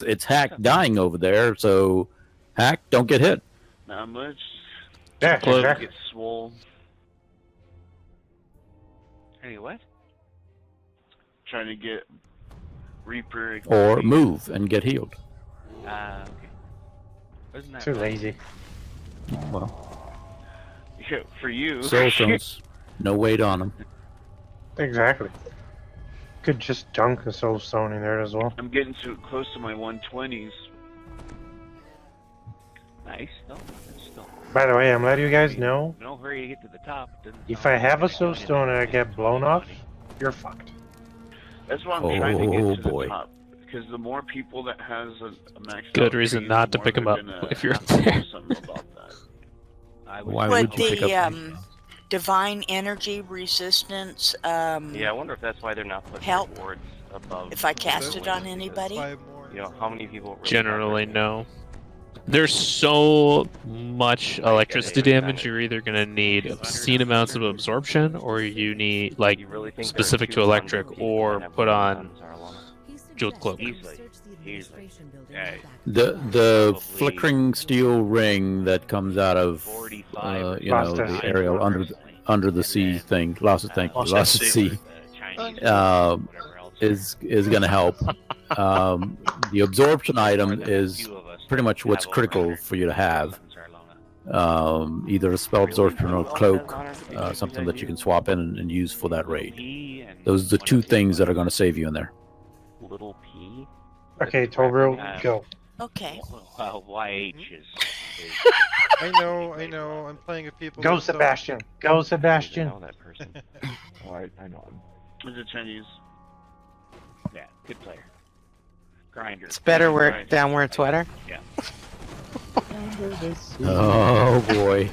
It's Hack dying over there, so Hack, don't get hit. Not much. Yeah, Close. exactly. Get swole. Hey, what? Trying to get Reaper. Or move and get healed. Okay. Wasn't that Too lazy. Well, Yeah, for you. Soul Stones, no weight on them. Exactly. Could just dunk a soul stone in there as well. I'm getting too close to my 120s. nice? No, that's still By the way, I'm letting you guys know, no hurry to get to the top. It doesn't if sound I like have you're a soul gonna do stone and I anything. get blown off, you're fucked. That's why I'm trying to Oh, get to boy. the top. Because the more people that has a max Good out reason tree, not the to more pick 'em they're up gonna if you're have to do there. something about that. I Why would would you pick up? Divine energy resistance, Yeah, I wonder if that's why they're not putting help rewards above. if I cast the it on wins, anybody? because, You know, how many people really Generally, have no. There's so much electricity damage, you're either going to need obscene amounts of absorption, or you need, like, You really think specific there are to 200 electric, people or that have put on guns, Arlona? Jeweled Cloak. Easily. Yeah. The Probably flickering steel ring that comes out of 45 you know, Lost the us. aerial under the sea thing, lost at thank you, lost at sea, is going to help. The absorption item is pretty much what's critical for you to have. Either a spell absorption or cloak, something that you can swap in and use for that raid. Those are the two things that are going to save you in there. Little P. Okay, Tobro, go. Okay. Well, YH is I know. I'm playing with people. Go, that don't- Sebastian. Go, Sebastian. I know that person. Oh, I know him. It's a Chinese. Yeah, good player. Grinder. It's better where Right. down where it's wetter. Yeah. Oh boy.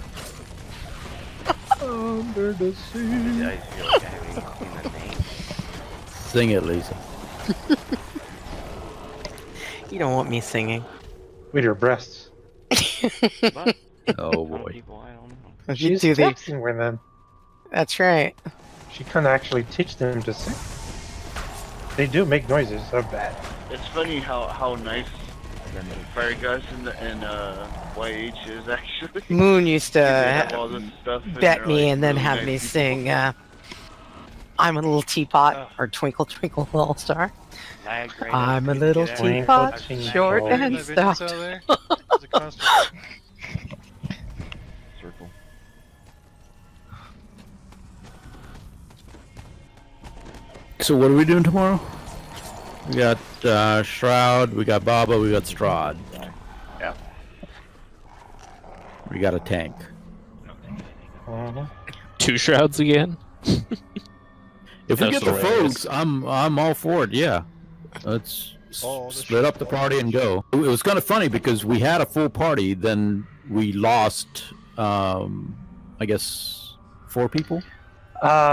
Under the sea. I feel like I haven't seen the name. Sing it, Lisa. You don't want me singing. With your breasts. But Oh some boy. people, I don't know. If you She's do the, texting with them. that's right. She can't actually teach them to sing. They do make noises, so bad. It's funny how nice Fire Gus and YH is actually. Moon used They have to all this stuff and bet they're, me like, and then really have nice me people. sing I'm a little teapot or Twinkle Twinkle Little Star. Lag right I'm a up. little Get out. teapot, Twinkle, short twinkle. and That vision stout. cell there? There's a construct. Circle. So what are we doing tomorrow? We got Shroud, we got Baba, we got Strahd. Yeah. We got a tank. Mhm. 2 shrouds again? If we That's get the hilarious. folks, I'm all for it. Yeah, let's Oh, the split up the party and go. It was kind of funny because we had a full party, then we lost, I guess, 4 people.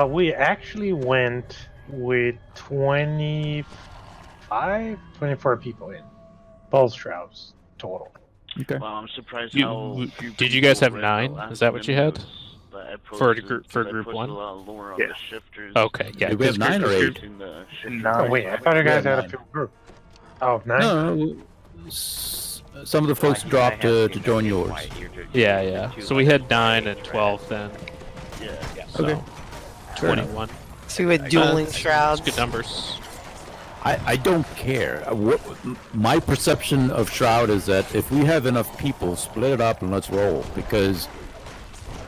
We actually went with 24 people in. Both shrouds total. Okay. Wow, I'm surprised You- how few did you guys people have read the 9? last Is that what you had? videos that I For a posted, group- for because I group posted one? a lot of lore on Yeah. the shifters. Okay, yeah. Did we have 9 or 8? Using the shifters. No, wait, I thought you guys We had had a full group. Oh, 9? No, some of the folks dropped to join yours. Yeah, yeah. So we had 9 and 12 then. Yeah. So Okay. 21. So we had dueling That's shrouds. good numbers. I don't care. My perception of Shroud is that if we have enough people, split it up and let's roll. Because,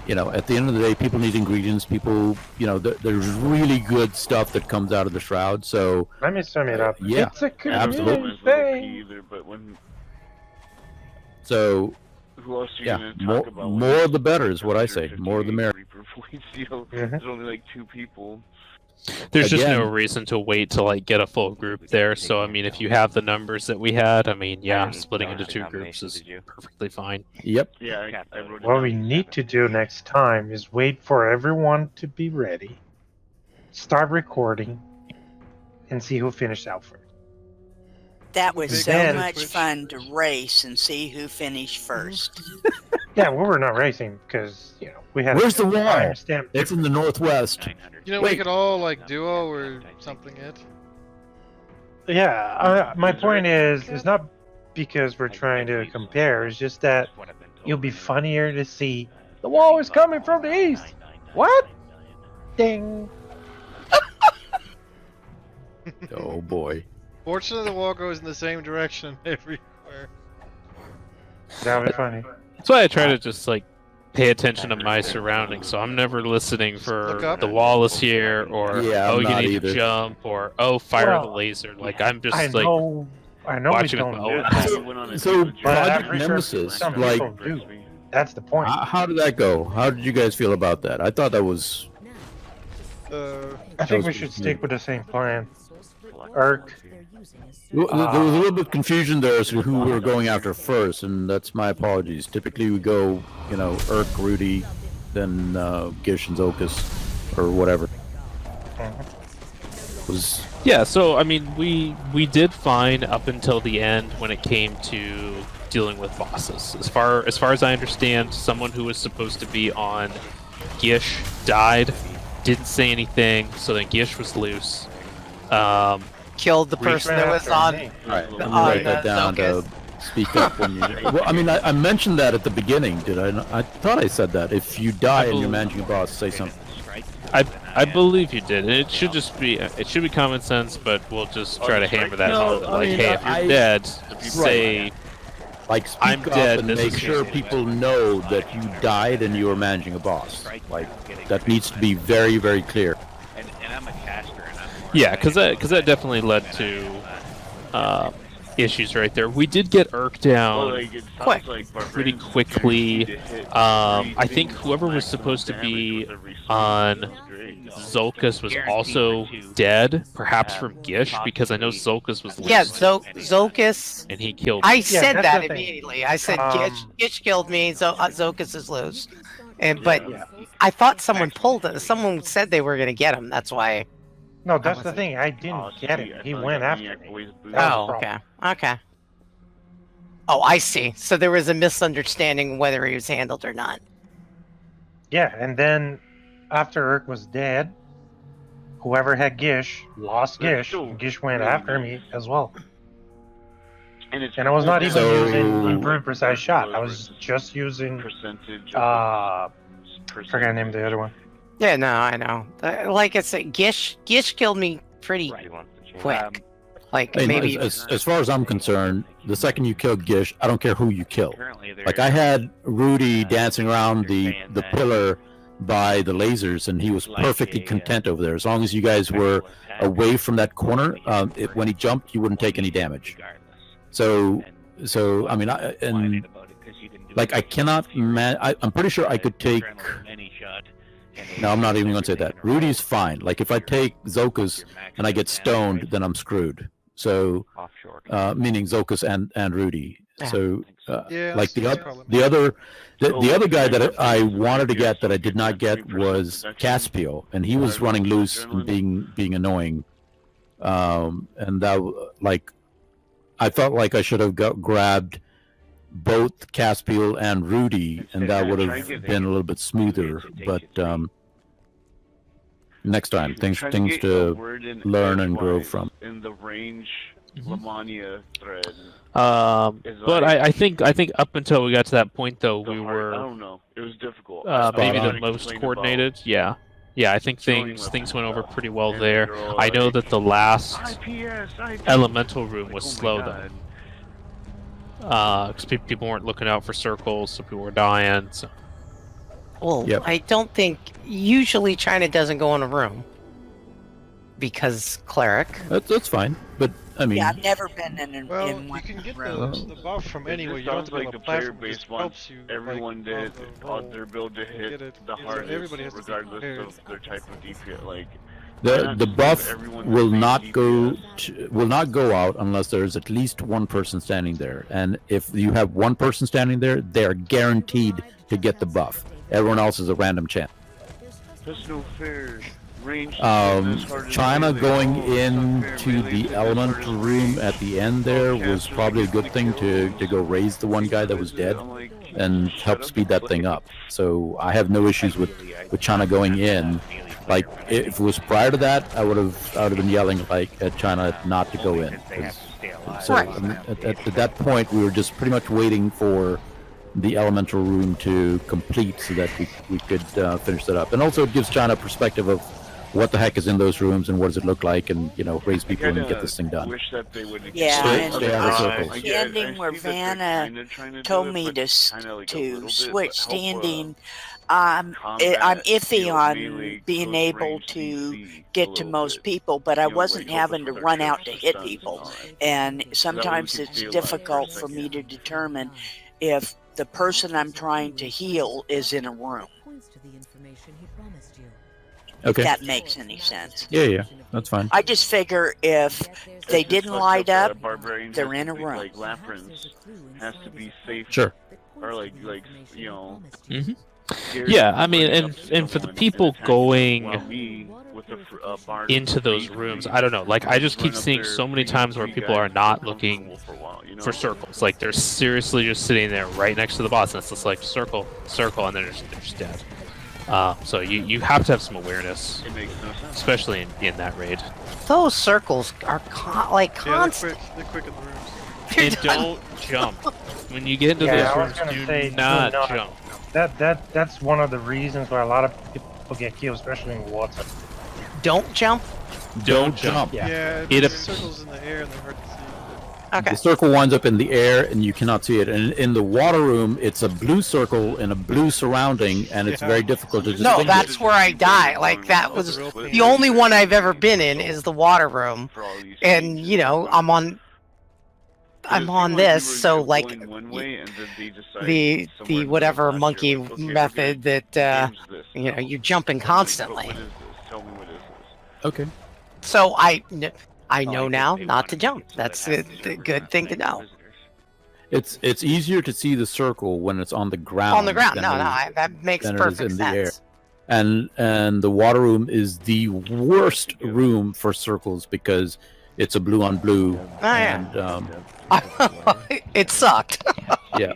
you know, at the end of the day, people need ingredients. People, you know, there's really good stuff that comes out of the Shroud. So, Let me sum it up. Yeah, It's a absolutely. community thing. Either, but when so who else are you yeah, gonna more, talk about? more the better is what I say. More the merrier. Reaper voice, you know, Mhm. There's only like 2 people. There's just no Again- reason to wait to like get a full group there. So I mean, if you have the numbers that we had, I mean, yeah, splitting into 2 groups is perfectly fine. Yep. Yeah, I wrote it What down. we need to do next time is wait for everyone to be ready, start recording, and see who finished out first. That was Big so Ben. much fun to race and see who finished first. Yeah, we were not racing because, you know, we had. Where's the wall? timestamp. It's in the northwest. You know, Wait. we could all like duo or something it. Yeah, my point is, it's not because we're trying to compare. It's just that it'll be funnier to see the wall is coming from the east. What? Ding. Oh boy. Fortunately, the wall goes in the same direction everywhere. That would be funny. That's why I try to just like pay attention to my surroundings. So I'm never listening Look for up. the wall is here, or Yeah, I'm oh you not need either. to jump, or oh fire Well, the laser. Like I'm just I like know we watching don't with do my that. own So But I'm Project pretty sure Nemesis, some like, people do. That's the point. how did that go? How did you guys feel about that? I thought that was I think we was- should stick with the same plan. Urk. Well, there was a little bit of confusion there as to who we were going after first, and that's my apologies. Typically, we go, Urk, Rudy, then Gish and Zokus, or whatever. Was yeah. So I mean, we did fine up until the end when it came to dealing with bosses. As far as I understand, someone who was supposed to be on Gish died, didn't say anything, so then Gish was loose. Killed the person that was on. all right. Let me on write that the down to speak up when you. Well, I mean, I mentioned that at the beginning, did I? I thought I said that. If you die and you're managing a boss, say something. I believe you did. It should just be common sense, but we'll just try to hammer that No, home. I Like, mean, hey, if you're I- dead, say Like, speak I'm up dead, and this make is sure his- people know that you died and you were managing a boss. Like, that needs to be very, very clear. And I'm a caster, and I'm more yeah, because that definitely led to issues right there. We did get Urk down Quick. pretty quickly. I think whoever was supposed to be on Zolkus was also dead, perhaps from Gish, because I know Zolkus was loose. Yeah, Zokus. And he killed. I said that's that the thing. immediately. I said Um, Gish killed me. Zokus is loose. But I thought someone pulled it. Someone said they were gonna get him. That's why. No, that's the thing. I didn't get him. He went after me. Oh, okay. Okay. Oh, I see. So there was a misunderstanding whether he was handled or not. Yeah, and then after Urk was dead, whoever had Gish lost Gish. And Gish went after me as well. And I was not even So- using improved precise shot. I was just using percentage. forgot the name of the other one. Yeah, no, I know. Like I said, Gish killed me pretty quick. Like I mean, maybe. as far as I'm concerned, the second you kill Gish, I don't care who you kill. Currently, Like, I had Rudy dancing around the pillar by the lasers, and he was perfectly content over there. As long as you guys were away from that corner, when he jumped, you wouldn't take any damage. So I mean, I cannot. I'm pretty sure I could take. No, I'm not even going to say that. Rudy's fine. Like, if I take Zokus and I get stoned, then I'm screwed. So, meaning Zokus and Rudy. So, Yeah, like that's the probably- other guy that I wanted to get that I did not get was Caspio, and he was running loose and being annoying. And that, like, I felt like I should have grabbed both Caspiel and Rudy, and that would have been a little bit smoother. But next time, things to learn and grow from. In the range Lamania thread. But I think up until we got to that point, though, we I were don't know. It was difficult. maybe Spot the on. most coordinated. Yeah. I think things went over pretty well And there. they're all I know like, that the last IPS. elemental room was Oh my slow God. though, because people weren't looking out for circles, so people were dying. So. Well, Yep. I don't think usually China doesn't go in a room because cleric. That's fine. But I mean, Yeah, I've never been in Well, in you one can get room. the buff from It anywhere. just You don't have sounds to be like on a the player platform. It base just wants helps you. everyone like, did on on the their build to hit get it. the It's like hardest, everybody has to be regardless prepared. of their type of DPS. Like the buff will not go out unless there's at least one person standing there. And if you have one person standing there, they are guaranteed to get the buff. Everyone else is a random chance. That's no fair. Range. China going into the elemental room at the end there was probably a good thing to go raise the one guy that was dead and help speed that thing up. So I have no issues with China going in. Like, if it was prior to that, I would have been yelling like at China not to go in. 'Cause So Right. I mean, at that point, we were just pretty much waiting for the elemental room to complete so that we could finish that up. And also, it gives China a perspective of what the heck is in those rooms and what does it look like, and raise people and get this thing done. Wish that they would Yeah, Stay- and stay out of circles. the ending where Vanna told me to switch standing. I'm iffy on being able to get to most people, but I wasn't having to run out to hit people. And sometimes it's difficult for me to determine if the person I'm trying to heal is in a room. Okay. If that makes any sense. Yeah, that's fine. I just figure if they didn't light up, they're in a Like room. Labyrinth has to be safe. Sure. Or Mm-hmm. Yeah, I mean, and for the people going into those rooms, I don't know. Like, I just keep seeing so many times where people are not looking for circles. Like, they're seriously just sitting there right next to the boss, and it's just like circle, circle, and they're just dead. So you have to have some awareness, It makes no sense. especially in that raid. Those circles are constant. They're quick in the rooms. And don't jump. When you get into Yeah, I those was rooms, gonna do say, do not not. jump. That's one of the reasons why a lot of people get killed, especially in water. Don't jump. Don't jump. Yeah. Yeah, It the ap- circles in the air and they're hard to see. Okay. The circle winds up in the air, and you cannot see it. And in the water room, it's a blue circle in a blue surrounding, and it's very difficult to distinguish. No, that's where I die. Like, that was the only one I've ever been in is the water room, and I'm on this, so like the whatever monkey method that you're jumping constantly. Okay. So I know now not to jump. That's the good thing to know. It's easier to see the circle when it's on the ground. On the ground, than no, it no, is- that makes than it is perfect in the air. sense. And the water room is the worst room for circles because it's a blue on blue. Oh, yeah. And It sucked, yeah,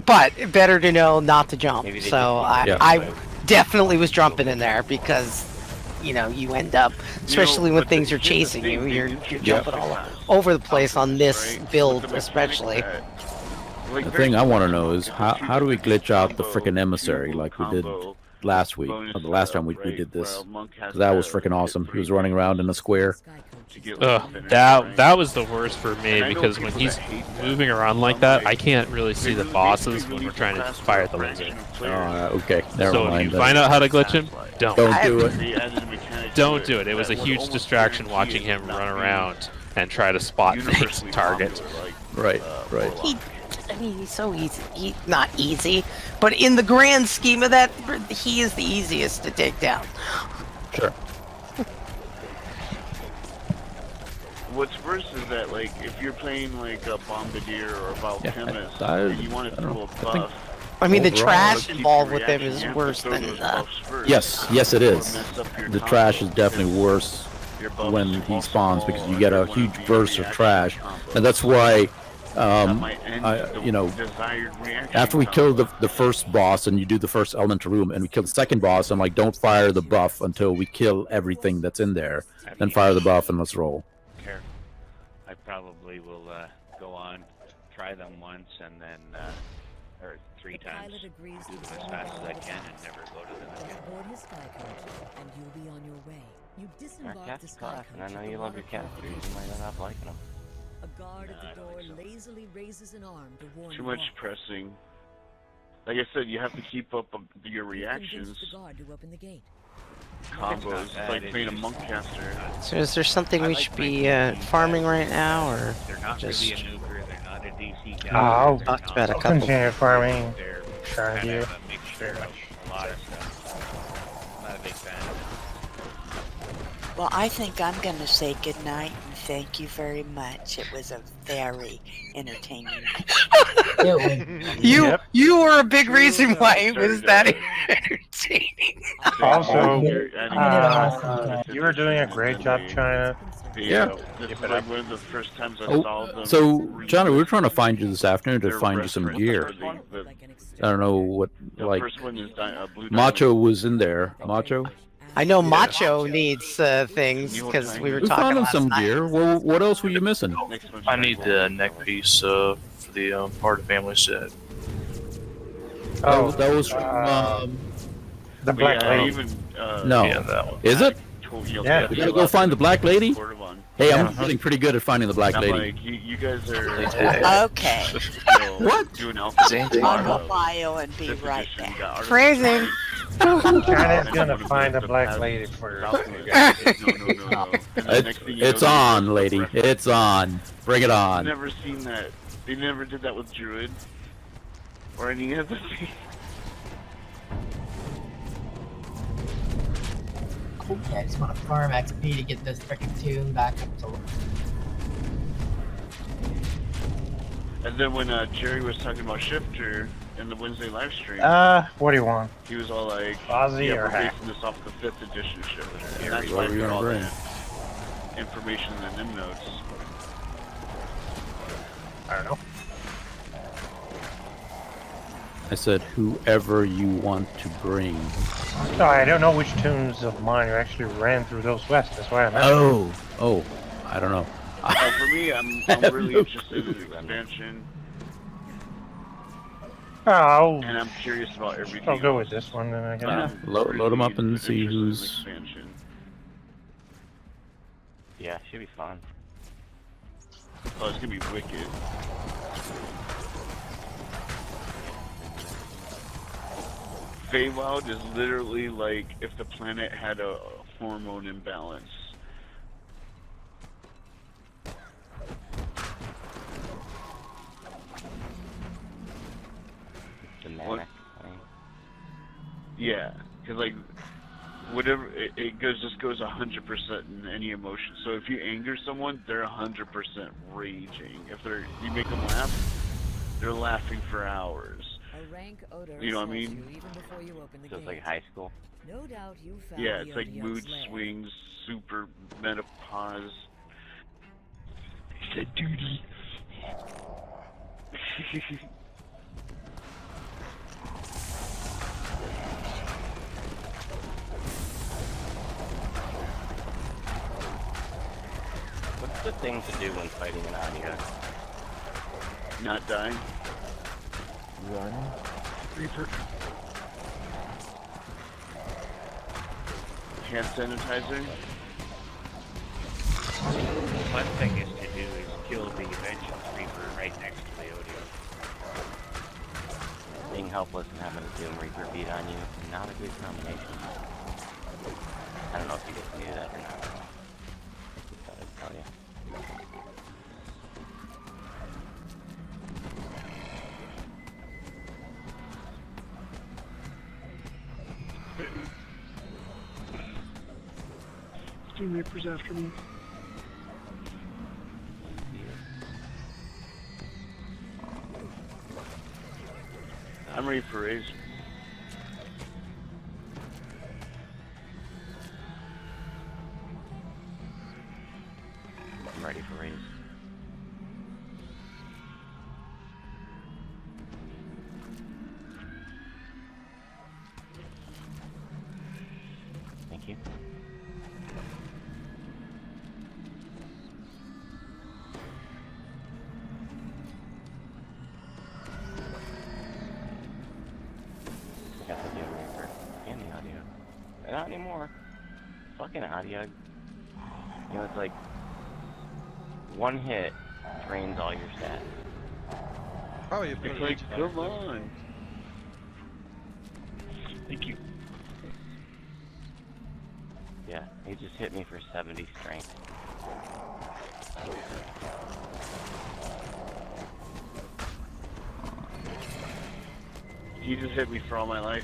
but better to know not to jump. So Yeah. I definitely was jumping in there because you end up, especially when things are chasing you, you're jumping all over the place on this build, especially. the thing I want to know is how do we glitch out the frickin' emissary like we did last week, or the last time we did this? 'Cause that was frickin' awesome. He was running around in a square. That was the worst for me because when he's moving around like that, I can't really see the bosses when we're trying to fire the laser. Okay, never So if mind. you then. find out how to glitch him, don't. Don't do it. Don't do it. It was a huge distraction watching him run around and try to spot things and target. Right. He's so easy. Not easy, but in the grand scheme of that, he is the easiest to take down. Sure. What's worse is that, like, if you're playing like a Bombardier or a Valchemist, I and you want to don't know. throw a I think- buff. I mean, the Overall, trash keep involved your with them reaction, is you have to worse throw than those buffs first. Yes, it is. Or mess up your The combo. trash is definitely worse Your buffs when he fall spawns because small, you get a and they huge wanna be burst of reaction trash, combo. and that's why That might end the you know, desired reaction after we kill combo. the first boss and you do the first elemental room and we kill the second boss, I'm like, don't fire the buff until we kill everything that's in there. Then fire the buff and let's roll. Care. I probably will go on, try them once, and then or 3 times, do them as fast as I can, and never go to them again. Board his sky coach, and you'll be on your way. You Our disembark the cat's sky class, and I coach know at you the love your water cat, but you fountain. might end up liking them. A guard Nah, I at the don't door think so. lazily raises an arm to warn Too you much off. pressing. Like I said, you have to keep up your You reactions, convince the guard to open the gate. combos. It's like playing a monk caster. So is there something I we like should my be DC farming guys. right now, or They're not just really a nuker, they're not a DC guy. I'll they're talked not- about a I'll couple. continue farming. They're Trying kind to. of a mixture of a lot of stuff. I'm not a big fan of it. Well, I think I'm going to say goodnight and thank you very much. It was a very entertaining. you were a big reason why it was that entertaining. Also, Adding you were doing a great job, China. Yeah. This is like one of the first times I Oh, saw them. so Johnny, we were trying to find you this afternoon to They're find you some referenced gear. the- I don't know what, The like, first one is Blue Macho Diamond. was in there. Macho? I know Macho needs things because we were We talking found him last some night. gear. Well, what else were you missing? I need the neck piece for the part of family set. Oh, that was from. The black lady. No. Yeah, that one. Is it? Yeah. We gotta go find the black lady? Hey, Yeah. I'm getting pretty good at finding the black I'm lady. like, you guys are Okay. What? doing alpha. I'll go bio and be right back. Phrasing. China's gonna find a black lady for No. It's on, lady. It's on. Bring it I've on. never seen that. They never did that with Druid. Or any of the things. Okay, I just want to farm XP to get this frickin' tune back up to. And then when Jerry was talking about Shifter in the Wednesday live stream, what do you want? he was all like, Ozzy yeah, or we're Hack? basing this off the 5th edition Shifter. And What that's why are we we got gonna all bring? that information in them notes. I don't know. I said, whoever you want to bring. No, I don't know which tunes of mine actually ran through those quests. That's why I'm asking. Oh, I don't know. For me, I'm really interested in the expansion. Oh, And I'm curious about everything. I'll go with this one then. I guess. Load them up and see interested in who's. expansion. Yeah, should be fun. Oh, it's gonna be wicked. Feywild is literally like if the planet had a hormone imbalance. Dynamic. Yeah, because like whatever it goes, just goes 100% in any emotion. So if you anger someone, they're 100% raging. If you make them laugh, they're laughing for hours. A rank odor You know what I assaults mean? you even before you open the So it's gate. like high school. No doubt you found Yeah, the it's like Odiot's mood lair. swings, super menopause. He said duty. What's the thing to do when fighting an audio? Not dying. Run. Reaper. Hand sanitizer. One thing is to do is kill the Vengeance Reaper right next to the Odio. Being helpless and having a Doom Reaper beat on you, not a good combination. I don't know if you guys knew that or not. Just thought I'd tell you. Doom Reaper's after me. I'm ready for Raze. I'm ready for Raze. Thank you. I got the Doom Reaper and the audio. Not anymore. Fucking audio. You know, it's like one hit drains all your stats. Probably a It's like, come on. Thank you. Yeah, he just hit me for 70 strength. He just hit me for all my life.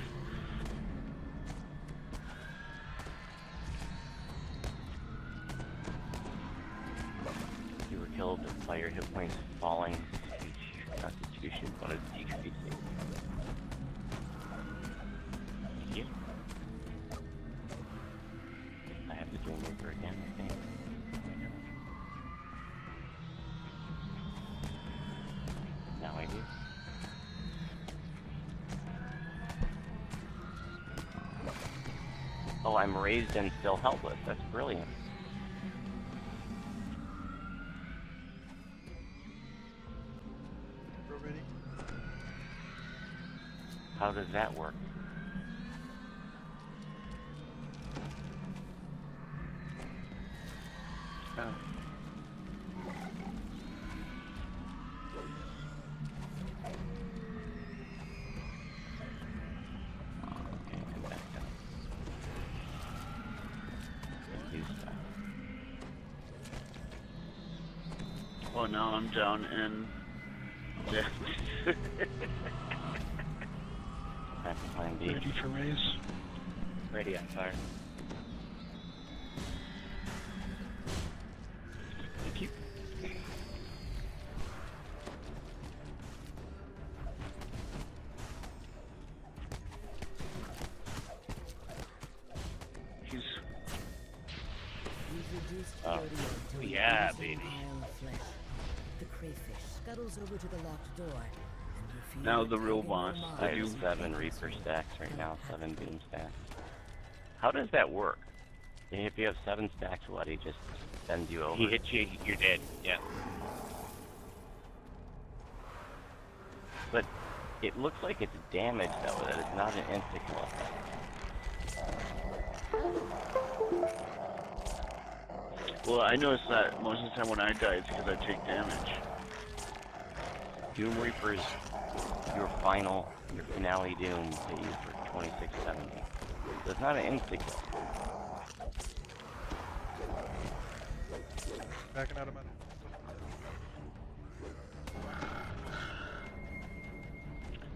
You were killed by your hit points falling each constitution one is decreasing. Thank you. I have to do Reaper again, I think. Now I do. Oh, I'm raised and still helpless. That's brilliant. Ready? How does that work? Oh, now I'm down in... Yeah. Plan B. Ready for raise? Ready on fire. Thank you. He's... Oh, yeah, baby. The crayfish scuttles over to the locked door, and you feel Now the real boss. I have 7 Reaper stacks right now, 7 Doom stacks. How does that work? If you have 7 stacks, what, he just sends you over? He hits you, you're dead, yeah. But it looks like it's damage, though, that it's not an insta-kill effect. Well, I noticed that most of the time when I die, it's because I take damage. Doom Reapers, your finale Doom hit you for 2670. So it's not an insta-kill. Backing out of my...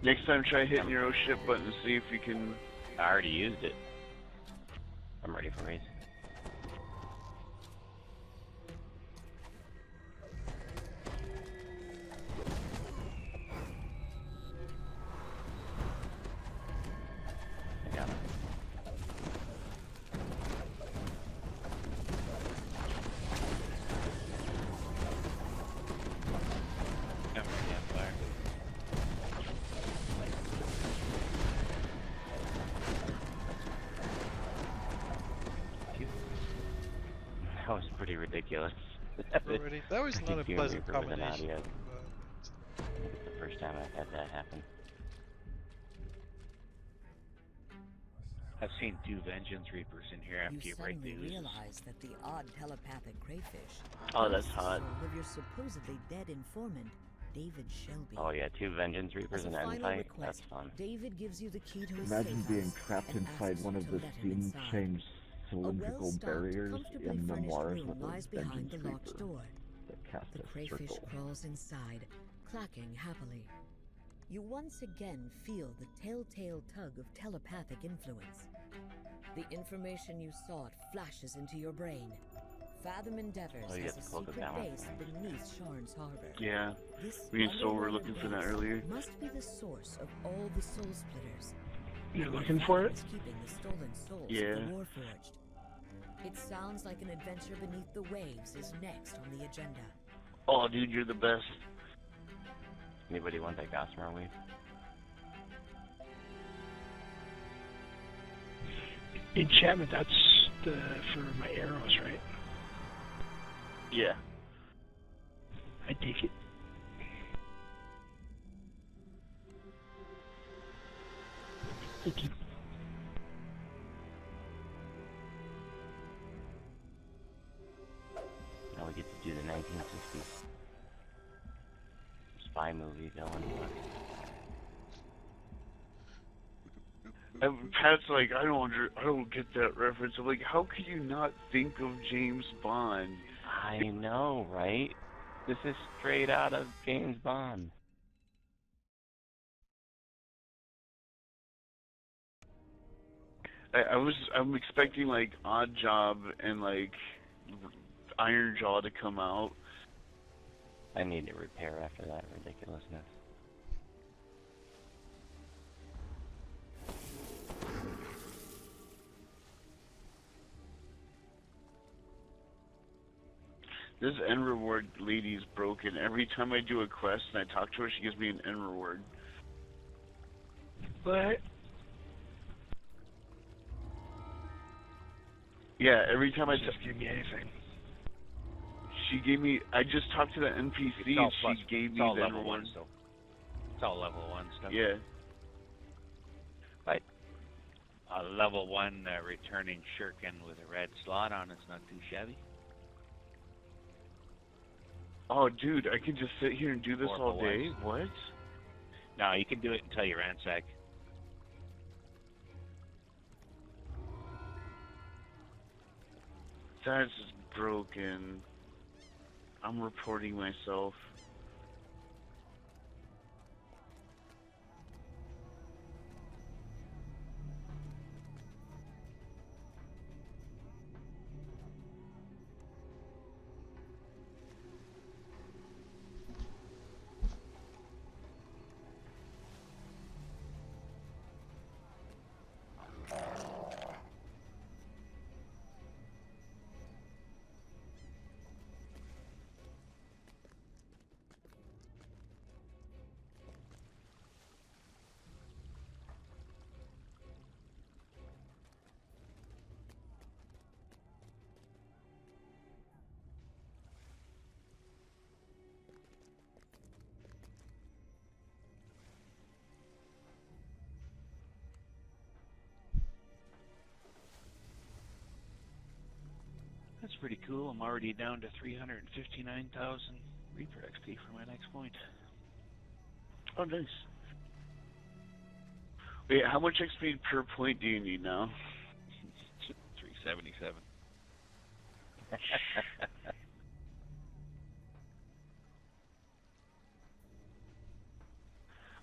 Next time, try hitting your own ship button to see if you can... I already used it. I'm ready for race. I got it. I'm ready on fire. That was pretty ridiculous. Already. That was not a Doom pleasant Reaper with an combination. audio. It's the first time I've had that happen. I've seen 2 Vengeance Reapers in here after you break the suddenly oozes. realize that the odd telepathic crayfish Oh, that's is the hot. soul of your supposedly dead informant, David Shelby. Oh yeah, 2 Vengeance Reapers As a in an end final fight? request, That's fun. David gives you the key to his Imagine safe being house trapped and inside asks one you of to the let him steam inside. changed A cylindrical well-stocked, barriers comfortably in furnished memoirs room with lies a behind the vengeance locked reaper door. that cast The a crayfish circle. crawls inside, clacking happily. You once again feel the telltale tug of telepathic influence. The information you sought flashes into your brain. Fathom Endeavors Oh, you has get a the cloak of secret balance. base beneath Sharn's harbor. Yeah. This Me and Soul were underwater looking for that base earlier. must be the source of all the soul splitters. You're looking for it? Is keeping the stolen souls Yeah. of the Warforged. It sounds like an adventure beneath the waves is next on the agenda. Oh, dude, you're the best. Anybody want that Gossamer weave? Enchantment, that's for my arrows, right? Yeah. I take it. Thank you. Now we get to do the 1960s spy movie villain. And Pat's like, I don't get that reference. I'm like, how could you not think of James Bond? I know, right? This is straight out of James Bond. I'm expecting like Odd Job and like Iron Jaw to come out. I need to repair after that ridiculousness. This end reward lady's broken. Every time I do a quest and I talk to her, she gives me an end reward. But Yeah, every time I Just give me anything. she gave me. I just talked to the NPC It's all and plus, she gave it's me all the level reward. 1 still. It's all level 1 stuff. Yeah. But a level 1 returning shuriken with a red slot on it's not too shabby. Oh, dude, I can just sit here and do this all day? What? No, you can do it until you ransack. That's just broken. I'm reporting myself. That's pretty cool. I'm already down to 359,000 Reaper XP for my next point. Oh, nice. Wait, how much XP per point do you need now? 377.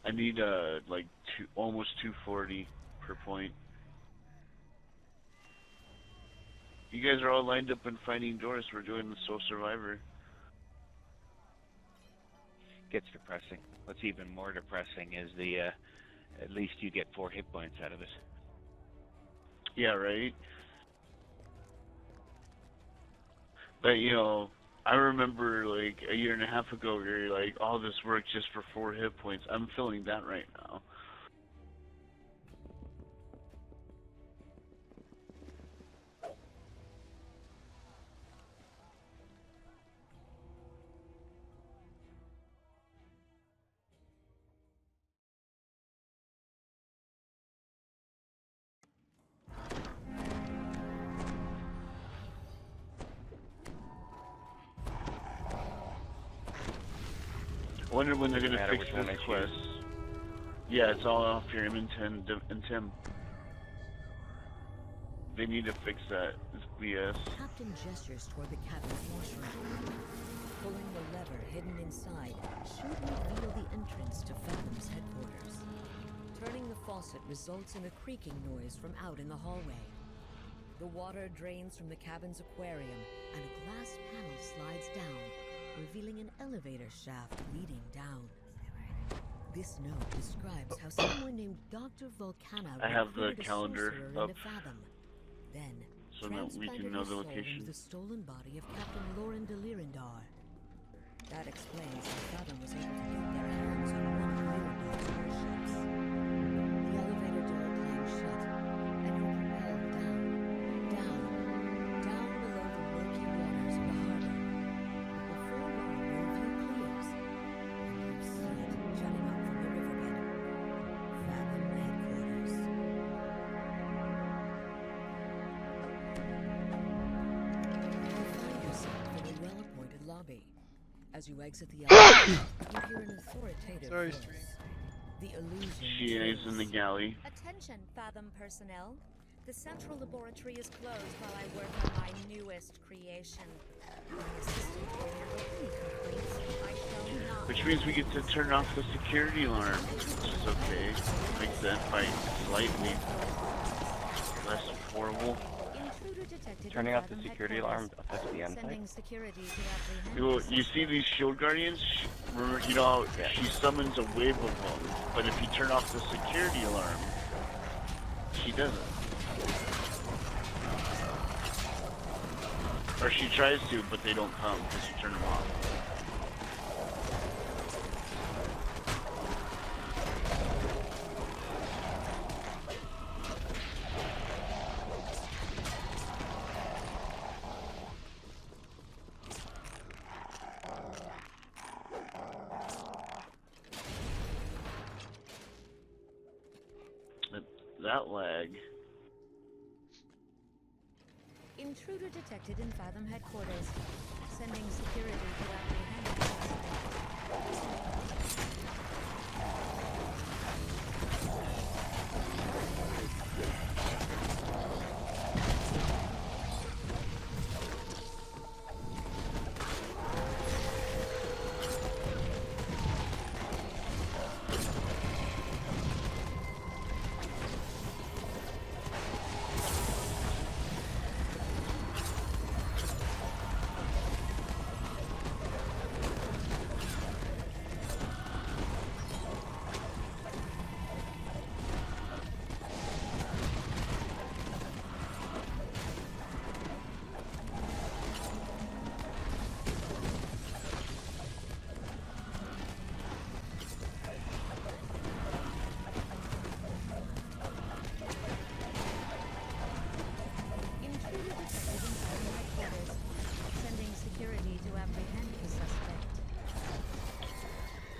I need like almost 240 per point. You guys are all lined up and finding doors. We're doing the Soul Survivor. Gets depressing. What's even more depressing is the at least you get 4 hit points out of it. Yeah, right? But, you know, I remember like a year and a half ago where you're like, all this work just for 4 hit points. I'm feeling that right now. I wonder when they're going to fix this quest. Yeah, it's all off your M and Tim. They need to fix that. It's BS. Captain gestures toward the cabin's washroom. Pulling the lever hidden inside should reveal the entrance to Fathom's headquarters. Turning the faucet results in a creaking noise from out in the hallway. The water drains from the cabin's aquarium, and a glass panel slides down, revealing an elevator shaft leading down. This note describes how someone named Dr. Volcana I have the recruited a calendar sorcerer up into Fathom. Then, so that we can know the location. The stolen body of Captain Lauren de Lirindar. That explains how Fathom was able to get their hands on one of Lirindar's warships. The elevator door clangs shut, and you're propelled down below the murky waters of the harbor. But before long, your view clears, and you see it jutting up from the riverbed. Fathom headquarters. You find yourself in a well-appointed lobby. As you exit the elevator, you hear an authoritative voice. The illusion. She is in the galley. Attention, Fathom personnel. The central laboratory is closed while I work on my newest creation. My assistant will handle any complaints. I shall not. Which means we get to turn off the security alarm, which is okay. Makes that fight slightly less horrible. Turning off the security alarm affects the end fight. You see these shield guardians? Remember, you know, she summons a wave of them, but if you turn off the security alarm, she doesn't. Or she tries to, but they don't come because you turn them off. that lag. Intruder detected in Fathom headquarters. Sending security to apprehend.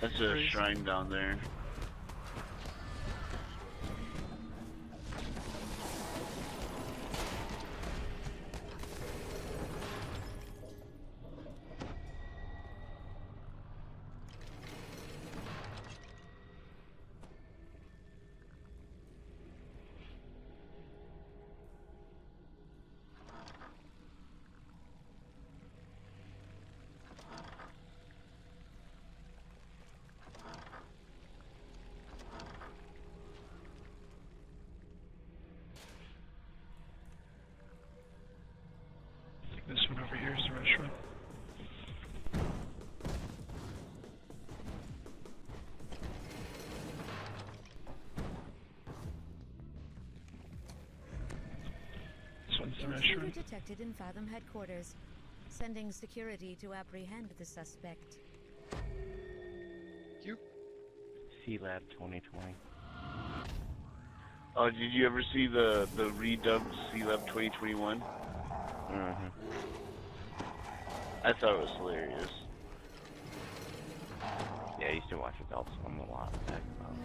That's a shrine down there. This one over here is the restaurant. This one's the Intruder restaurant. detected in Fathom headquarters. Sending security to apprehend the suspect. C-Lab 2020. Oh, did you ever see the redubbed C-Lab 2021? Mm-hmm. I thought it was hilarious. Yeah, I used to watch Adult Swim a lot back about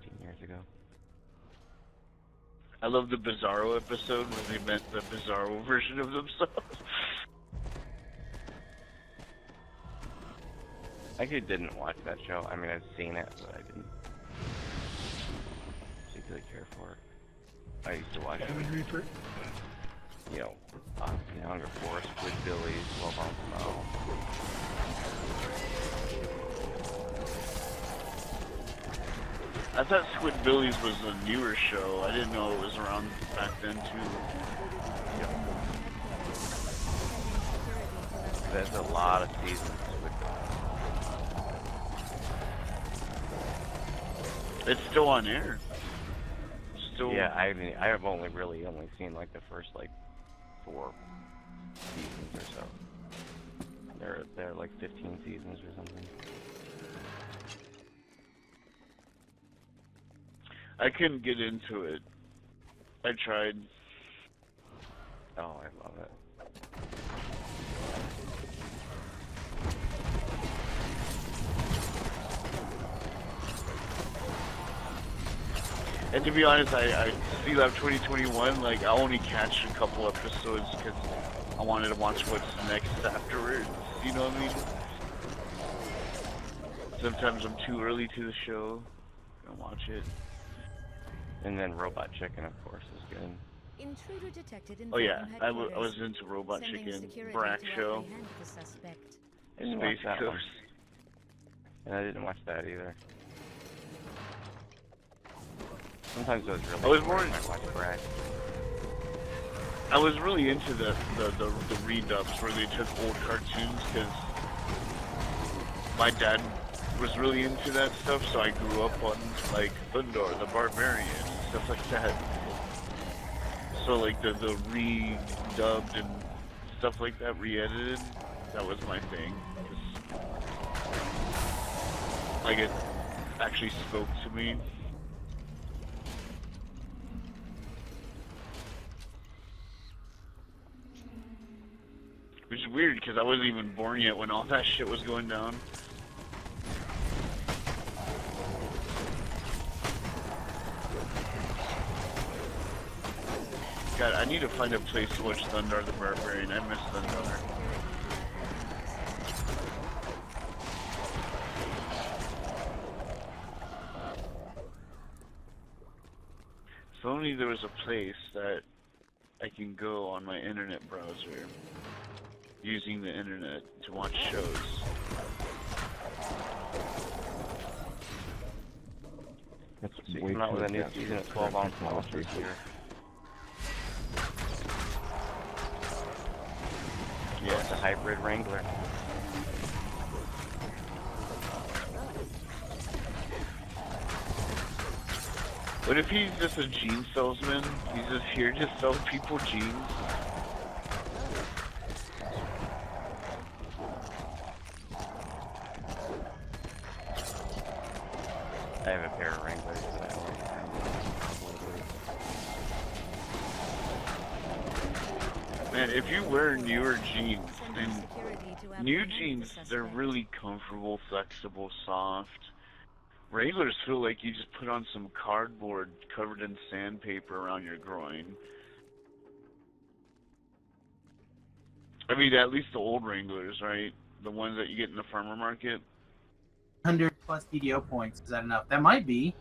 15 years ago. I love the Bizarro episode where they met the Bizarro version of themselves. I actually didn't watch that show. I mean, I've seen it, but I didn't particularly care for it. I used to watch it. Reaper. You know, the Hunger Force, Squidbillies, 12 Ounce Mouth. I thought Squidbillies was a newer show. I didn't know it was around back then too. There's a lot of seasons. It's still on air. Still. Yeah, I mean, I have only seen like the first like 4 seasons or so. They're like 15 seasons or something. I couldn't get into it. I tried. Oh, I love it. And to be honest, I C-Lab 2021, like, I only catch a couple episodes because I wanted to watch what's next afterwards, you know what I mean? Sometimes I'm too early to the show, I watch it. And then Robot Chicken, of course, is good. Intruder detected in Oh yeah, Fathom I headquarters. was into Robot Sending Chicken, security Brack to Show, apprehend the suspect. I didn't watch Space that Coast. one. And I didn't watch that either. Sometimes it was really I was boring more- when I watched Brad. I was really into the redubs where they took old cartoons because my dad was really into that stuff, so I grew up on like Thundar the Barbarian and stuff like that. So like the redubbed and stuff like that, re-edited, that was my thing. 'Cause, like it actually spoke to me. Which is weird because I wasn't even born yet when all that shit was going down. God, I need to find a place to watch Thundar the Barbarian. I miss Thundar. If only there was a place that I can go on my internet browser using the internet to watch shows. Let's come out with a new season of 12-ounce monsters here. Yeah, it's a hybrid Wrangler. What if he's just a jean salesman? He's just here to sell people jeans? I have a pair of Wranglers that I Man, if you wear newer jeans, and new jeans, they're really comfortable, flexible, soft. Wranglers feel like you just put on some cardboard covered in sandpaper around your groin. I mean, at least the old Wranglers, right? The ones that you get in the farmer market. 100 plus DDO points. Is that enough? That might be.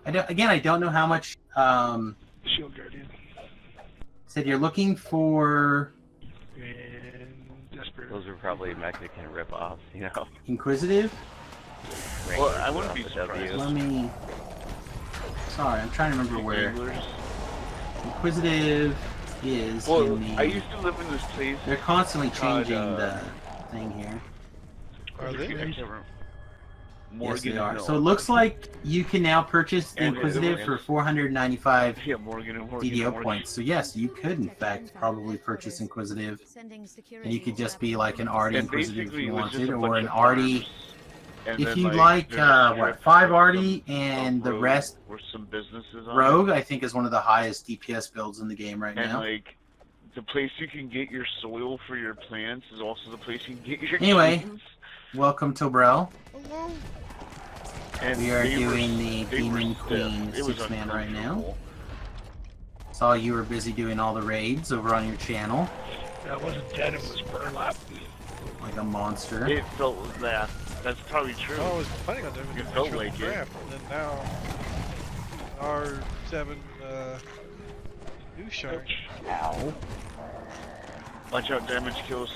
I don't know how much. Shield Guardian. Said you're looking for. And Desperate. Those are probably Mexican rip-offs, you know. Inquisitive. Well, I wouldn't be surprised. Let me. Sorry, I'm trying to remember where. Inquisitive is in the. I used to live in this place. They're constantly changing the thing here. Are they? Yes, they are. So it looks like you can now purchase the Inquisitive for 495 DDO points. So yes, you could in fact probably purchase Inquisitive, and you could just be like an Arty Inquisitive if you wanted, or an Arty. If you like, 5 Arty and the rest Rogue, I think is one of the highest DPS builds in the game right now. Like, the place you can get your soil for your plants is also the place you can get your Anyway, jeans. welcome to Brel. Hello. And We are doing the Demon Queen 6-man right now. Saw you were busy doing all the raids over on your channel. That wasn't dead, it was burlap. Like a monster. It felt that. That's probably true. I was planning on doing You it. felt like it. And then now, R7 new shard. Ow. Watch out, damage kills.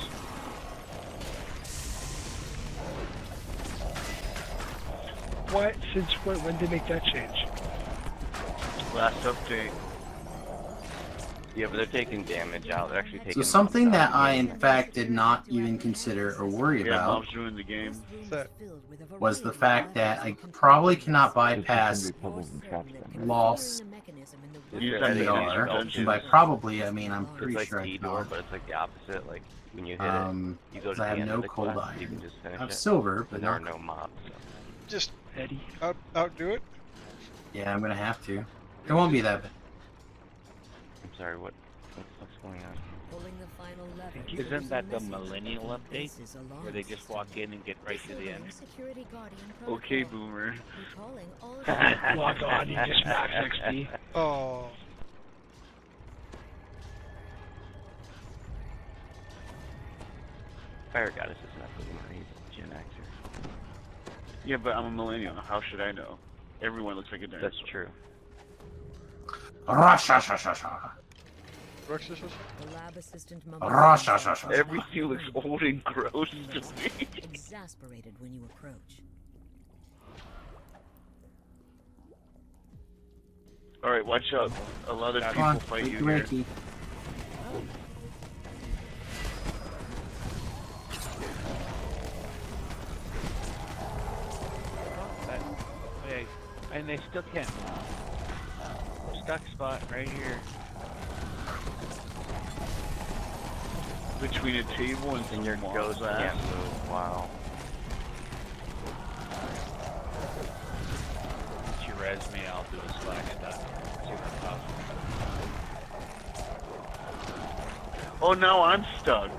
What? Since when did they make that change? Last update. Yeah, but they're taking damage out. They're actually taking. So something that I in fact did not even consider or worry Yeah, about Bob's ruined the game. was the fact that I probably cannot bypass loss and by probably I mean I'm pretty it's like sure I D-door, cannot. but it's like the opposite. Like when you hit it, you go to I the have end no of the cold quest, you iron. can just I finish have it. silver, but And there are no. no mobs. So. Just outdo it. Yeah, I'm gonna have to. It won't be that bad. I'm sorry. What's going on? Isn't that the millennial update? Where they just walk in and get right to the end? Okay, boomer. Log on, you just max XP. Oh. Fire Goddess is not the boomer. He's a Gen Xer. Yeah, but I'm a millennial. How should I know? Everyone looks like a dinosaur. That's true. Everything looks old and gross to me. Exasperated when you approach. Alright, watch out. A lot of people fight you here. Okay, and they still can't. Stuck spot right here. Between a table and your ghost ass. Wow. If you res me, I'll do a slack at that. Oh no, I'm stuck.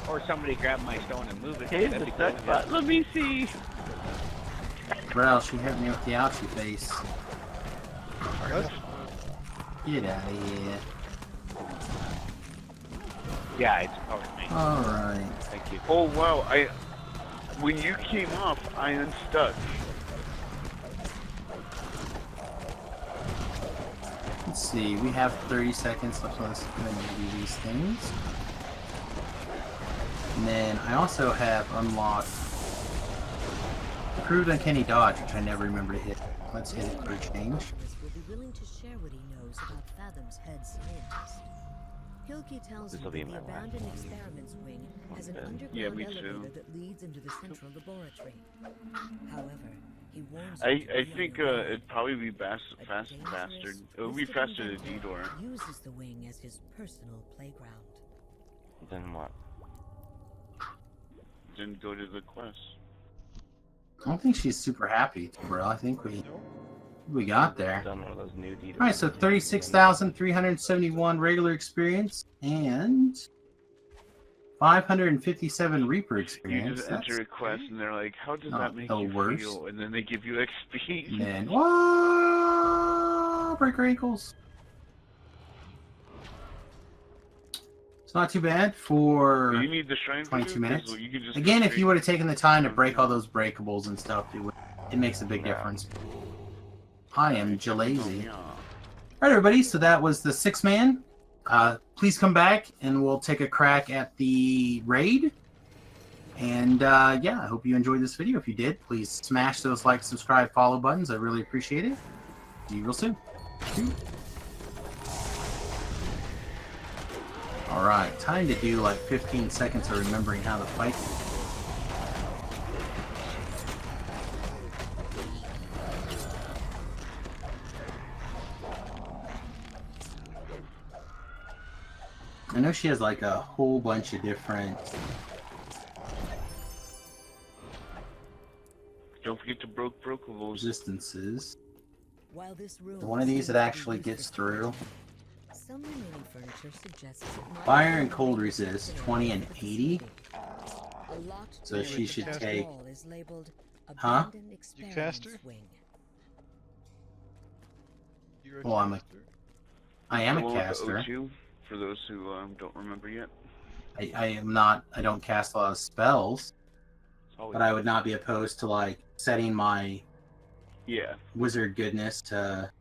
Or somebody grab my stone and move it. Hey, the stuck spot. Let me see. Brel, she hit me with the ouchie face. Get out of here. Yeah, it's powered me. Alright. Thank you. Oh wow, when you came off, I unstuck. Let's see, we have 30 seconds left on us to do these things. And then I also have unlocked Improved Uncanny Dodge, which I never remember to hit. Let's hit it for a change. Will be willing to share what he knows about Fathom's head scientist. Hilke tells me that the abandoned experiments wing has an underground elevator that leads into the central laboratory. However, he warns I think it'd probably be faster. It would be faster to Detour. Uses the wing as his personal playground. Then what? Didn't go to the quest. I don't think she's super happy, bro. I think we got there. Alright, so 36,371 regular experience and 557 Reaper experience. You just enter a quest and they're like, how does that make you feel? And then they give you XP. And then, whoa! Break your ankles. It's not too bad for you need the shrine 22 minutes. You can just Again, if you would have taken the time to break all those breakables and stuff, it makes a big difference. I am Jalazy. Alright, everybody, so that was the 6-man. Please come back and we'll take a crack at the raid. And yeah, I hope you enjoyed this video. If you did, please smash those like, subscribe, follow buttons. I really appreciate it. See you real soon. Alright, time to do like 15 seconds of remembering how to fight. I know she has like a whole bunch of different... Don't forget to breakables. Resistances. While this room One of these that actually gets through. Some remaining furniture suggests it might Fire and cold resist 20 and 80. A locked So she should take. wall is labeled Huh? abandoned You caster? experiments wing. You're a Well, I am a Along with caster. O2, for those who don't remember yet. I am not. I don't cast a lot of spells, but I would not be opposed to like setting my wizard goodness to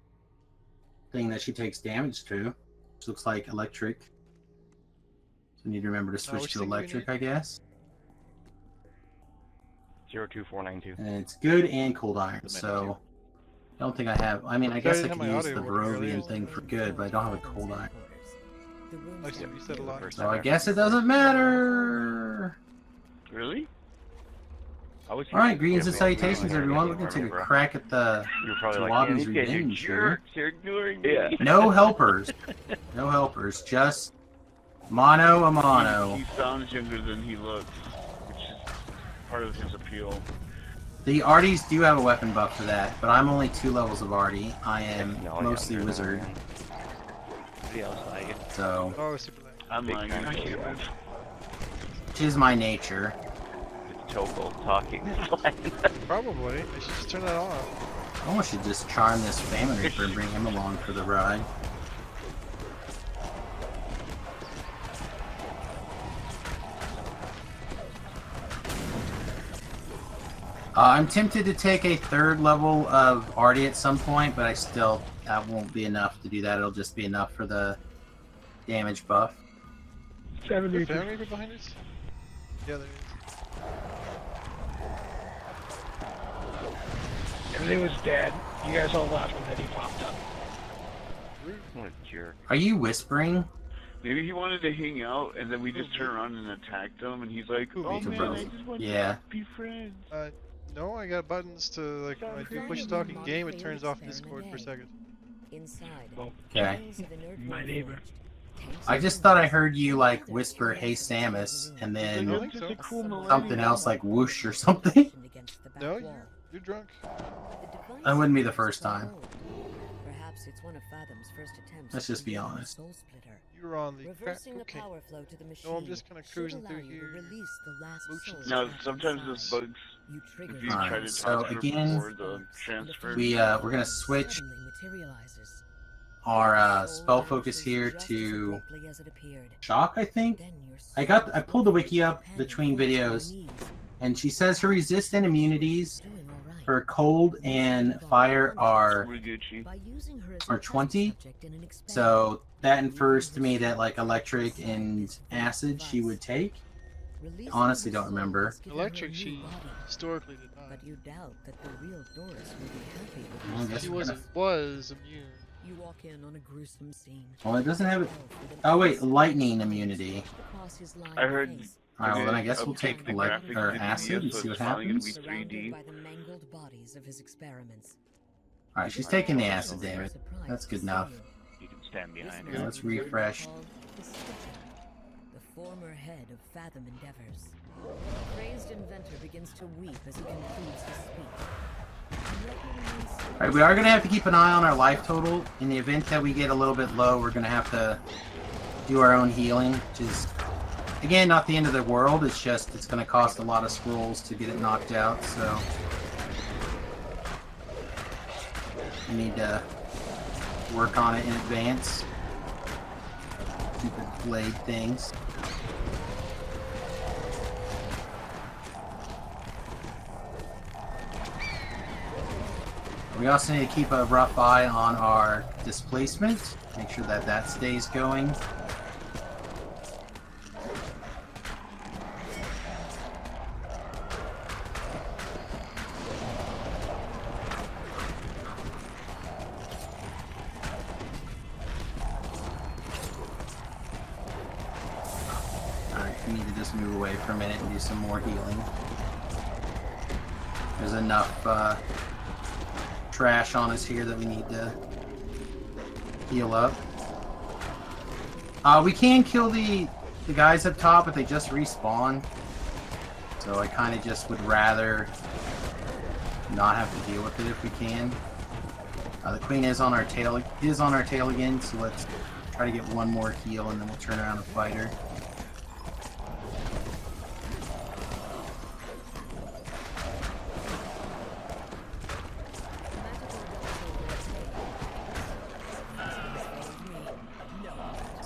thing that she takes damage to. Which looks like electric. So I need to remember to switch to electric, I guess. 02492. And it's good and cold iron, so I don't think I have. I mean, I guess I could use the Barovian thing for good, but I don't have a cold iron. So I guess it doesn't matter. Really? Alright, greetings and salutations, everyone. We're going to take a crack at the Jawabi's revenge here. No helpers. No helpers. Just mono a mono. He sounds younger than he looks, which is part of his appeal. The Arties do have a weapon buff for that, but I'm only 2 levels of Artie. I am mostly wizard. So, I'm like, which is my nature. Choco talking. Probably. I should just turn that off. I almost should just charm this famine reaper and bring him along for the ride. I'm tempted to take a 3rd level of Artie at some point, but that won't be enough to do that. It'll just be enough for the damage buff. Family Reaper behind us? Yeah, there is. Everything was dead. You guys all left and then he popped up. What a jerk. Are you whispering? maybe he wanted to hang out, and then we just turned around and attacked him, and he's like, oh man, I just want to be friends. No, I got buttons to, like, when I do push talk in game, it turns off Discord for a second. Okay. My neighbor. I just thought I heard you, like, whisper, hey Samus, and then something else, like, whoosh or something. No, you're drunk. That wouldn't be the first time. Perhaps it's one of Fathom's first attempts. Let's just be honest. You were on the Reversing the okay. power flow to the machine. No, I'm just kind of cruising through here. Release the last Now, sometimes this bugs if you try to so talk again, before the transfer. we're gonna switch our spell focus here to shock, I think. I pulled the wiki up between videos, and she says her resistant immunities for cold and fire are 20. So that infers to me that like electric and acid she would take. Honestly, don't remember. Electric, she historically did not. But you doubt that the real Doris will be happy Well, I with guess She we're was immune. You walk in on a gruesome scene. Well, it doesn't have it. Oh wait, lightning immunity. I heard. Alright, well then I guess we'll take or acid and see what happens. Surrounded by the mangled bodies of his experiments. Alright, she's taking the acid, damn it. That's good enough. You can stand behind Okay, her. let's refresh. The former head of Fathom Endeavors. The crazed inventor begins to weep as he concludes his speech. Alright, we are going to have to keep an eye on our life total. In the event that we get a little bit low, we're going to have to do our own healing, which is, again, not the end of the world. It's just, it's going to cost a lot of scrolls to get it knocked out, so we need to work on it in advance. Stupid blade things. We also need to keep a rough eye on our displacement. Make sure that that stays going. Alright, we need to just move away for a minute and do some more healing. There's enough trash on us here that we need to heal up. We can kill the guys up top, but they just respawn. So I kind of just would rather not have to deal with it if we can. The queen is on our tail again, so let's try to get one more heal and then we'll turn around and fight her.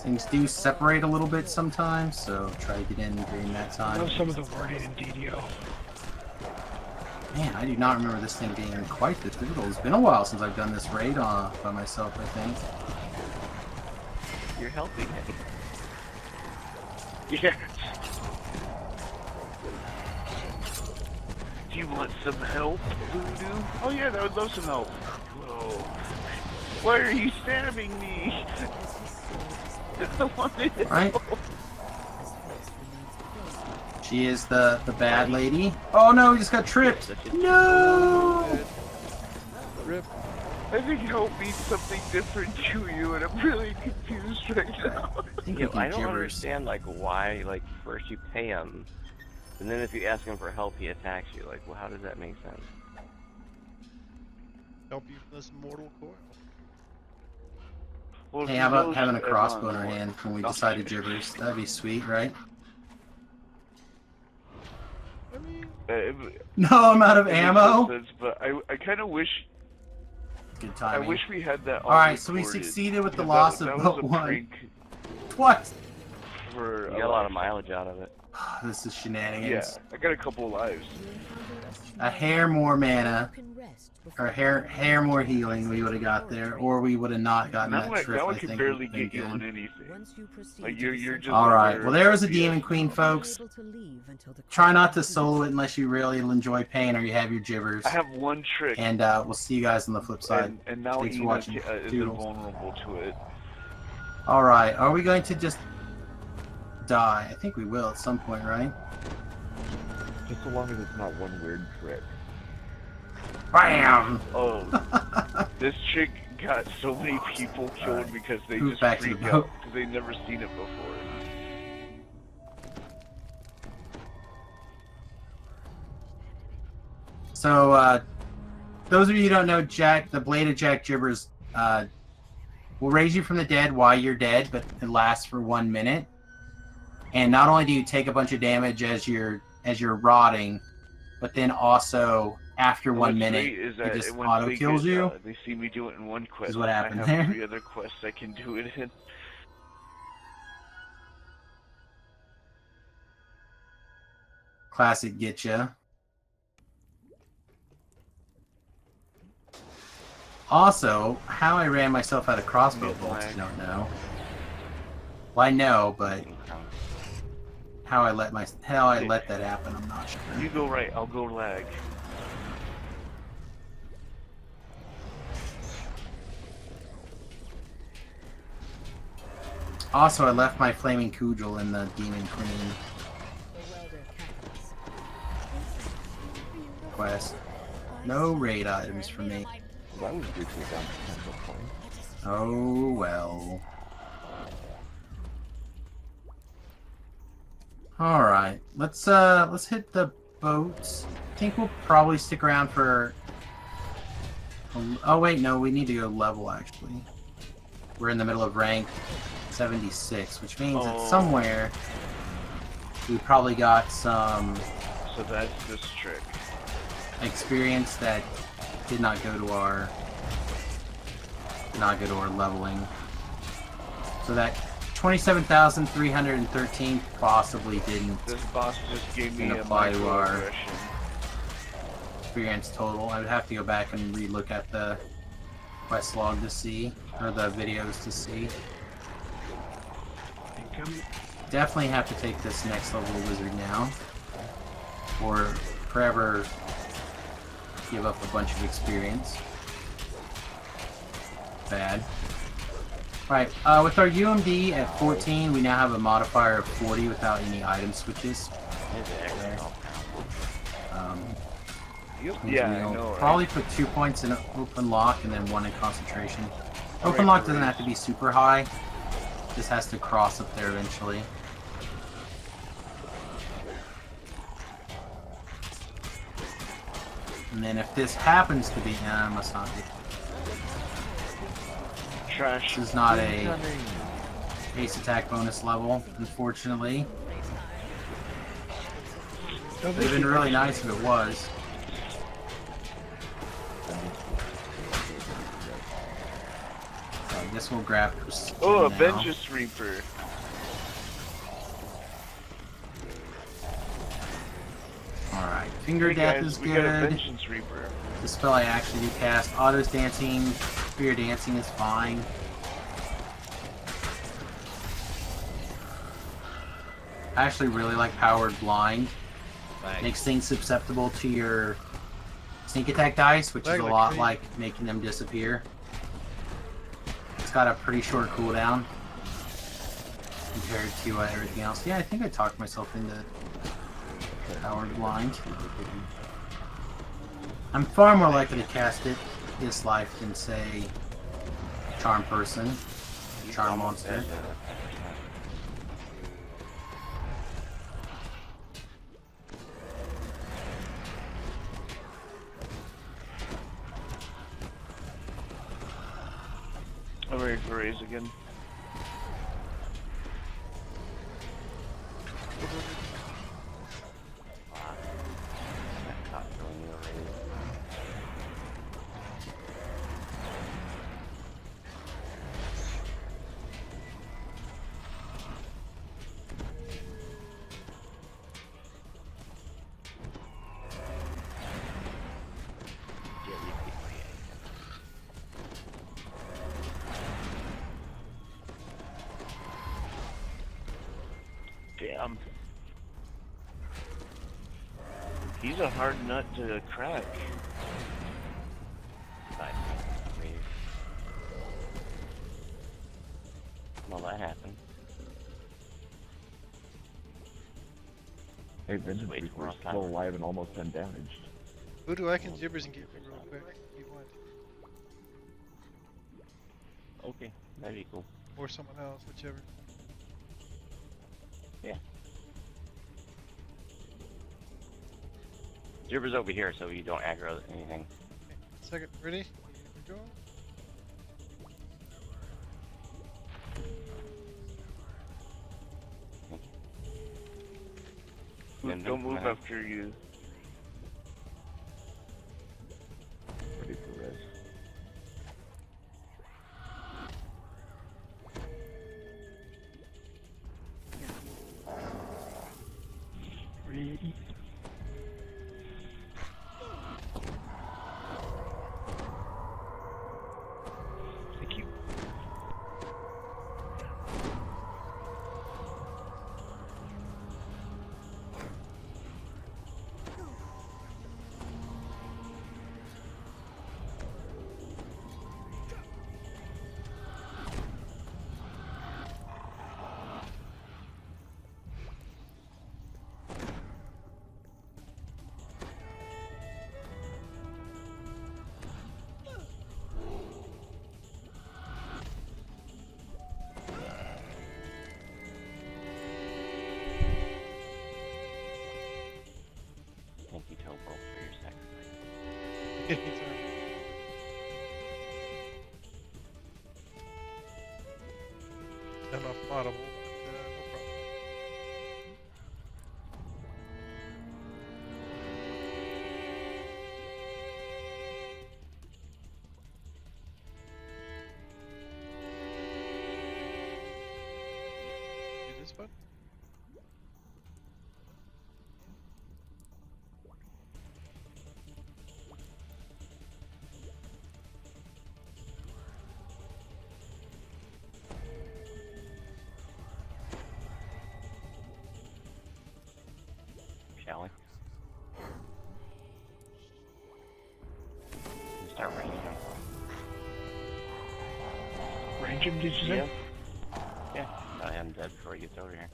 Things do separate a little bit sometimes, so try to get in during that I time. know some of the wording in DDO. Man, I do not remember this thing being quite this difficult. It's been a while since I've done this raid by myself, I think. You're helping me. Yeah. Do you want some help, Voodoo? Oh yeah, I would love some help. Whoa. Why are you stabbing me? Right? She is the bad lady. Oh no, we just got tripped. No! Rip. I think help means something different to you, and I'm really confused right now. I don't understand like why like first you pay him, and then if you ask him for help, he attacks you. Like, well, how does that make sense? Help you from this mortal coil. Well, Hey, how about having a crossbow in our hand when we decide to gibbers? That'd be sweet, right? No, I'm out of ammo. Sense, but I kind of wish. Good timing. I wish we had that. Alright, so we succeeded with the loss of boat 1. Twice! You got a lot of mileage out of it. This is shenanigans. Yeah, I got a couple of lives. A hair more mana, or hair more healing we would have got there, or we would have not gotten Now that trip. I can barely get you on anything. Like you're just. Alright, well there was a Demon Queen, folks. Try not to solo it unless you really enjoy pain or you have your gibbers. I have one trick. And we'll see you guys on the flip side. And now Thanks for Ina watching. is Toodles. invulnerable to it. Alright, are we going to just die? I think we will at some point, right? Just so long as it's not one weird trick. BAM! Oh, this chick got so many people killed because they Move just back to the freak boat. out because they've never seen it before. So, those of you who don't know, Jack, the Blade of Jack Gibbers, will raise you from the dead while you're dead, but it lasts for 1 minute. And not only do you take a bunch of damage as you're rotting, but then also after 1 minute, is it that just once auto kills you. they see me do it in one quest. Is what happened I there. have 3 other quests I can do it in. Classic getcha. Also, how I ran myself out of crossbow bolts, I don't know. Well, I know, but how I let that happen, I'm not sure. You go right, I'll go lag. Also, I left my flaming cudgel in the Demon Queen quest. No raid items for me. That was briefly down potential point. Oh well. All right, let's hit the boats. I think we'll probably stick around for. Oh wait, no, we need to go level actually. We're in the middle of rank 76, which means that somewhere we probably got some. So that's this trick. Experience that did not go to our leveling. So that 27,313 possibly didn't. This boss just gave me a apply to our microaggression. experience total. I would have to go back and relook at the quest log to see, or the videos to see. Definitely have to take this next level wizard now, or forever give up a bunch of experience. Bad. Right, with our UMD at 14, we now have a modifier of 40 without any item switches. Yeah, I know, right? Probably put 2 points in open lock and then 1 in concentration. Open lock doesn't have to be super high, just has to cross up there eventually. And then if this happens to be, must not be. Trash. This is not a base attack bonus level, unfortunately. It would have been really nice if it was. I guess we'll grab. Oh, a Vengeance Reaper. Alright, Finger Death is we got a good. Vengeance Reaper. The spell I actually do cast. Auto's Dancing, Spear Dancing is fine. I actually really like Powered Blind. Makes things susceptible to your sneak attack dice, which is a lot like making them disappear. It's got a pretty short cooldown compared to everything else. Yeah, I think I talked myself into Powered Blind. I'm far more likely to cast it this life than, say, Charm Person, Charm Monster. I'm ready for raise again. Damn. He's a hard nut to crack. Well, that happened. Hey, Vengeance Reaper is still alive and almost undamaged. Voodoo, I can gibbers and get me real quick if you want. Okay, that'd be cool. Or someone else, whichever. Yeah. Jibber's over here, so you don't aggro anything. Second, ready? Here we go. Don't move after you. Anytime. I'm off audible, but no problem. Do this button? Shall we? Start ranging him. Range him, did you say? Yeah. I am dead before he gets over here.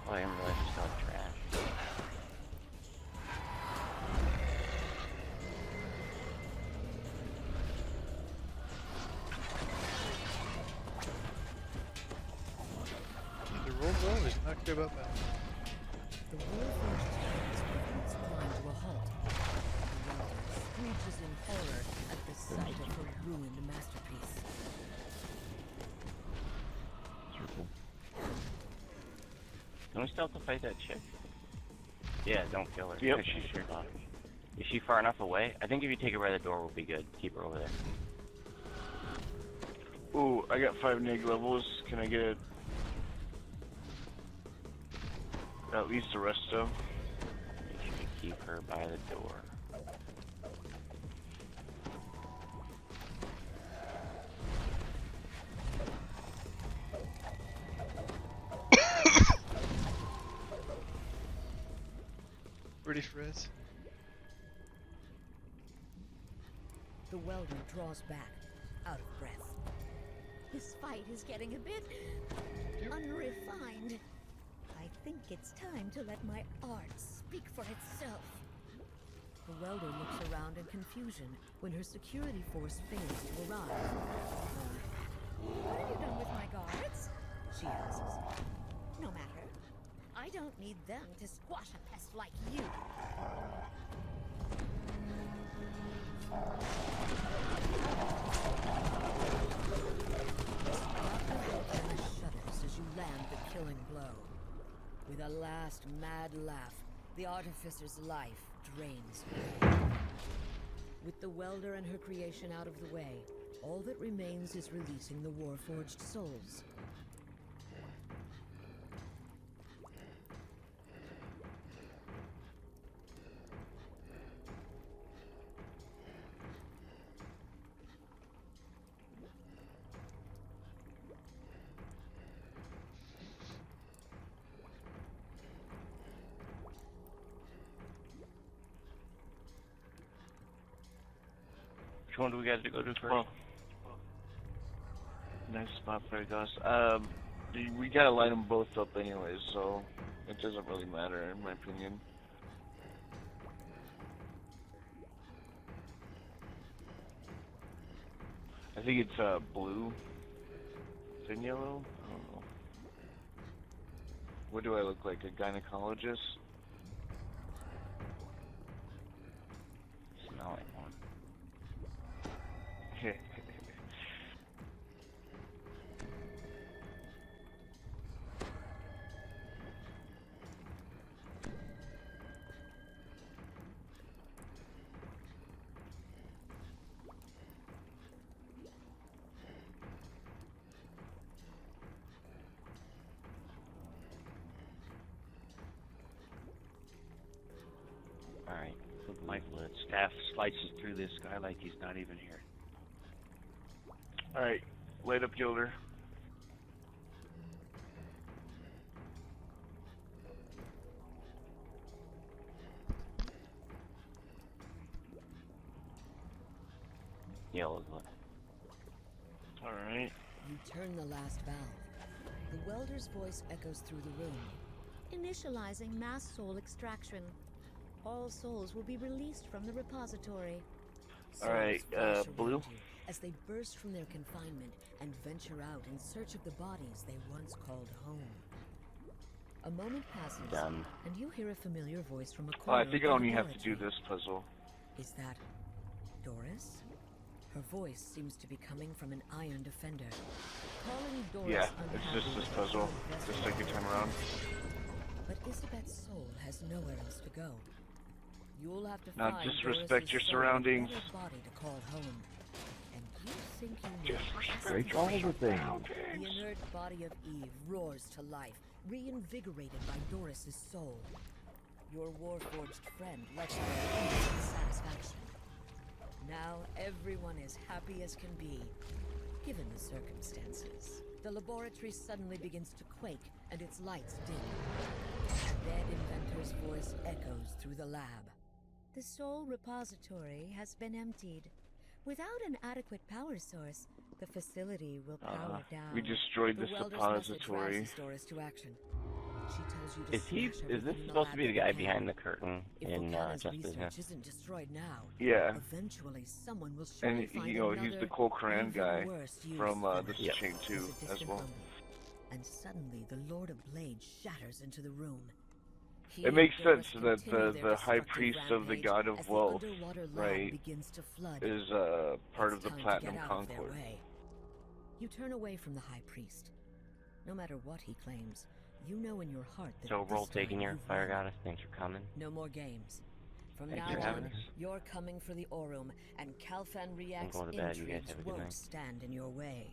Oh, I didn't realize he's still trash. The roll ball is not good about that. The Warforged tanks movements grind to a halt. The Welder screeches in horror at the sight of her ruined masterpiece. Don't we still have to fight that chick? Yeah, don't kill her. Yep. She's sure off. Is she far enough away? I think if you take her by the door, we'll be good. Keep her over there. Ooh, I got 5 neg levels. Can I get at least a resto? Make sure you keep her by the door. Ready, Frizz? The Welder draws back, out of breath. This fight is getting a bit unrefined. I think it's time to let my art speak for itself. The Welder looks around in confusion when her security force fails to arrive. What have you done with my guards? She asks. No matter. I don't need them to squash a pest like you. Shudders as you land the killing blow. With a last mad laugh, the artificer's life drains away. With the Welder and her creation out of the way, all that remains is releasing the Warforged souls. Which one do we got to go to first? Well, nice spot for it, Gus. We gotta line them both up anyways, so it doesn't really matter in my opinion. I think it's blue, then yellow. I don't know. What do I look like? A gynecologist? Smell like one. Alright, My staff slices through this guy like he's not even here. Alright, light up Gilder. Yellow's lit. Alright. You turn the last valve. The Welder's voice echoes through the room. Initializing mass soul extraction. All souls will be released from the repository. Alright, Flash blue. around you as they burst from their confinement and venture out in search of the bodies they once called home. A moment passes, Done. and you hear a familiar voice from a Oh, corner I think I of the only have to do laboratory. this puzzle. Is that Doris? Her voice seems to be coming from an iron defender. Calling Doris Yeah, it's just unhappy this puzzle, the second time around. But Isabet's soul has nowhere else to go. You'll have to Now find just respect Doris's your soul surroundings. a better body to call home. And you think you know Just Break all the things. the inert body of Eve roars to life, reinvigorated by Doris's soul. Your warforged friend lets you know instant satisfaction. Now everyone is happy as can be, given the circumstances. The laboratory suddenly begins to quake, and its lights dim. The dead inventor's voice echoes through the lab. The soul repository has been emptied. Without an adequate power source, the facility will power down. We destroyed this The welder's message suppository. rouses Doris to action. She tells you to Is he? smash Is this everything in the supposed to lab be the that guy you can. behind the curtain If in Volcano's Just research Business? isn't destroyed now, Yeah. eventually someone will And surely find you know, he's another, the Cole Coran even guy worse use from for this it. chain There's 2 a as distant well. rumble, and suddenly the Lord of Blades shatters into the room. He It makes and Doris sense that continue their the high destructive priest of the rampage god as of the wealth, underwater lab right, begins to flood. is part of the It's time to Platinum get out of their Concord. way. You turn away from the High Priest. No matter what he claims, you know in your heart that So this roll time taking your you've fire won. goddess. Thanks for coming. No more games. From Thanks now for having on, us. you're coming for the Aurum, and Calfan React's going to bed. You guys intrigues have a good won't night. stand in your way.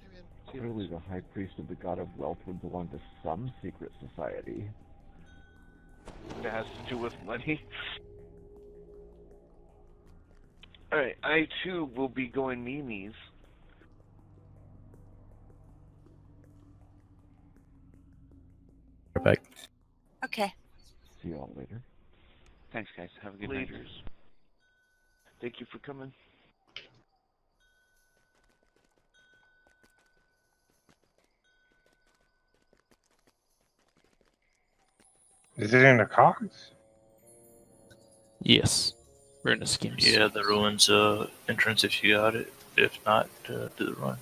Clearly the high priest of the god of wealth would belong to some secret society. That has to do with money. Alright, I too will be going memes. Perfect. Okay. See y'all later. Thanks, guys. Have a good night. Leaders. Thank you for coming. Is it in the cogs? Yes. We're in the schemes. Yeah, the ruins entrance if you got it. If not, do the run.